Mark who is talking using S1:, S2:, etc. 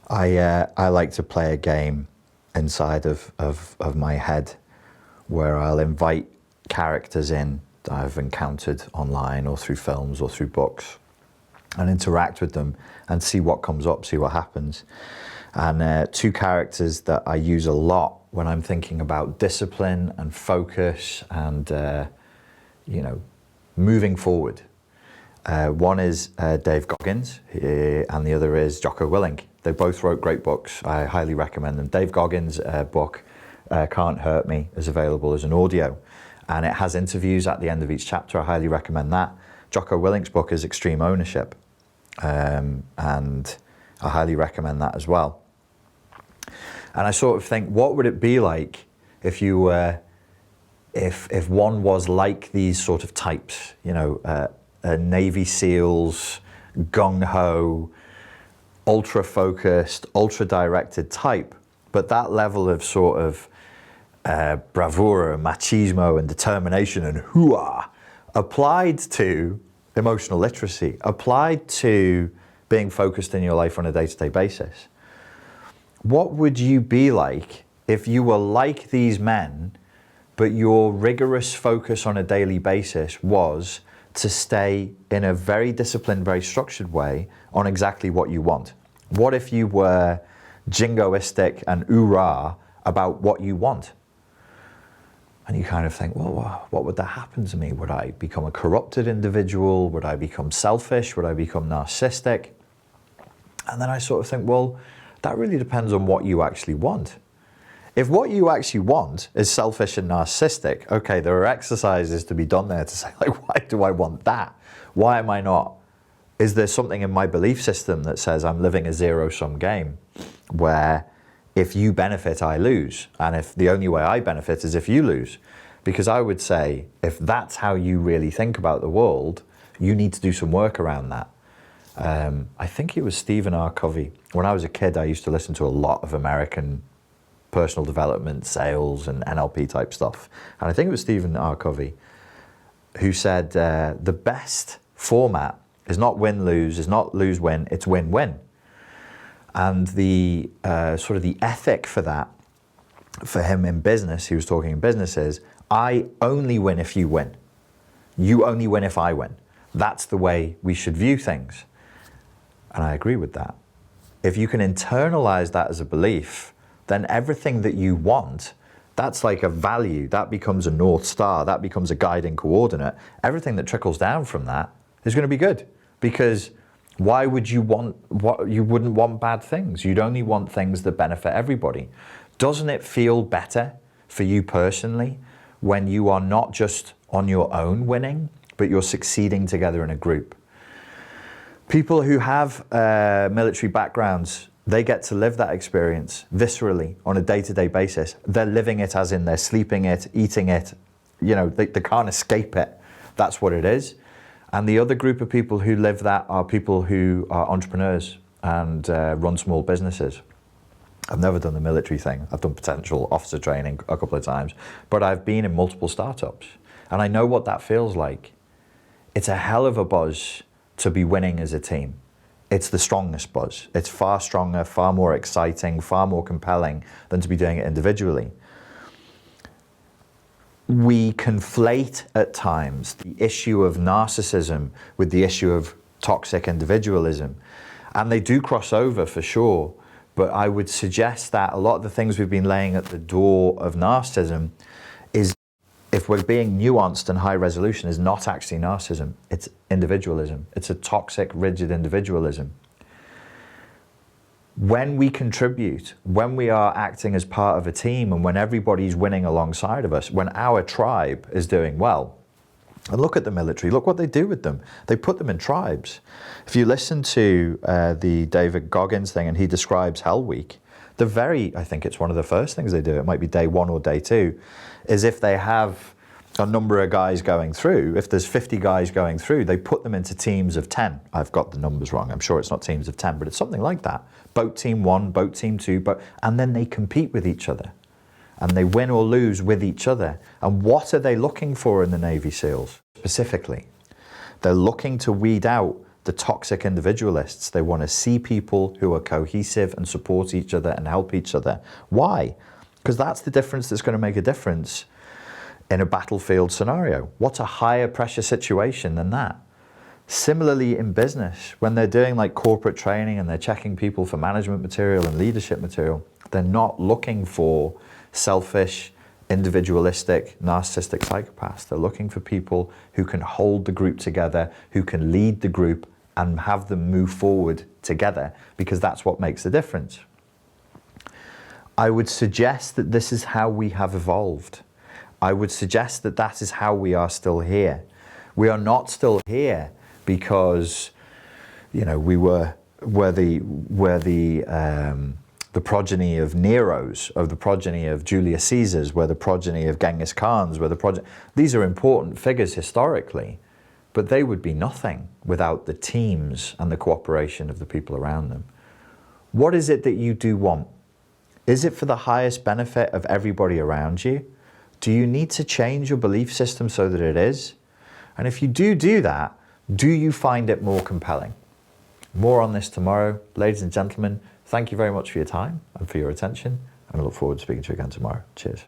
S1: I like to play a game inside of my head where I'll invite characters in that I've encountered online or through films or through books and interact with them and see what comes up, see what happens. And two characters that I use a lot when I'm thinking about discipline and focus and, moving forward. One is Dave Goggins and the other is Jocko Willinck. They both wrote great books. I highly recommend them. Dave Goggins' book, Can't Hurt Me, is available as an audio, and it has interviews at the end of each chapter. I highly recommend that. Jocko Willink's book is Extreme Ownership, and I highly recommend that as well. And I sort of think, what would it be like if you were, if one was like these sort of types, Navy SEALs, gung-ho, ultra-focused, ultra-directed type, but that level of sort of bravura, machismo and determination and hoo-ah applied to emotional literacy, applied to being focused in your life on a day-to-day basis. What would you be like if you were like these men, but your rigorous focus on a daily basis was to stay in a very disciplined, very structured way on exactly what you want? What if you were jingoistic and oorah about what you want? And you kind of think, well, what would that happen to me? Would I become a corrupted individual? Would I become selfish? Would I become narcissistic? And then I sort of think, well, that really depends on what you actually want. If what you actually want is selfish and narcissistic, okay, there are exercises to be done there to say, like, why do I want that? Why am I not? Is there something in my belief system that says I'm living a zero-sum game where if you benefit, I lose, and if the only way I benefit is if you lose? Because I would say, if that's how you really think about the world, you need to do some work around that. I think it was Stephen R. Covey. When I was a kid, I used to listen to a lot of American personal development, sales, and NLP type stuff. And I think it was Stephen R. Covey who said, the best format is not win-lose, is not lose-win, it's win-win. And the sort of the ethic for that, for him in business, he was talking in business, is I only win if you win. You only win if I win. That's the way we should view things. And I agree with that. If you can internalize that as a belief, then everything that you want, that's like a value, that becomes a North Star, that becomes a guiding coordinate. Everything that trickles down from that is going to be good, because why would you want what you wouldn't want bad things? You'd only want things that benefit everybody. Doesn't it feel better for you personally when you are not just on your own winning, but you're succeeding together in a group? People who have military backgrounds, they get to live that experience viscerally on a day-to-day basis. They're living it as in they're sleeping it, eating it. They can't escape it. That's what it is. And the other group of people who live that are people who are entrepreneurs and run small businesses. I've never done the military thing. I've done potential officer training a couple of times, but I've been in multiple startups and I know what that feels like. It's a hell of a buzz to be winning as a team. It's the strongest buzz. It's far stronger, far more exciting, far more compelling than to be doing it individually. We conflate at times the issue of narcissism with the issue of toxic individualism. And they do cross over for sure, but I would suggest that a lot of the things we've been laying at the door of narcissism is, if we're being nuanced and high resolution, is not actually narcissism, it's individualism. It's a toxic, rigid individualism. When we contribute, when we are acting as part of a team, and when everybody's winning alongside of us, when our tribe is doing well, and look at the military, look what they do with them. They put them in tribes. If you listen to the David Goggins thing, and he describes Hell Week, I think it's one of the first things they do, it might be day 1 or day 2, is if they have a number of guys going through, if there's 50 guys going through, they put them into teams of 10. I've got the numbers wrong. I'm sure it's not teams of 10, but it's something like that. Boat team 1, boat team 2, and then they compete with each other. And they win or lose with each other. And what are they looking for in the Navy SEALs specifically? They're looking to weed out the toxic individualists. They want to see people who are cohesive and support each other and help each other. Why? Because that's the difference that's going to make a difference in a battlefield scenario. What's a higher pressure situation than that? Similarly in business, when they're doing like corporate training and they're checking people for management material and leadership material, they're not looking for selfish, individualistic, narcissistic psychopaths. They're looking for people who can hold the group together, who can lead the group and have them move forward together, because that's what makes the difference. I would suggest that this is how we have evolved. I would suggest that that is how we are still here. We are not still here because, you know, we're the progeny of Neros, of the progeny of Julius Caesars, we're the progeny of Genghis Khans, these are important figures historically, but they would be nothing without the teams and the cooperation of the people around them. What is it that you do want? Is it for the highest benefit of everybody around you? Do you need to change your belief system so that it is? And if you do that, do you find it more compelling? More on this tomorrow. Ladies and gentlemen, thank you very much for your time and for your attention, and I look forward to speaking to you again tomorrow. Cheers.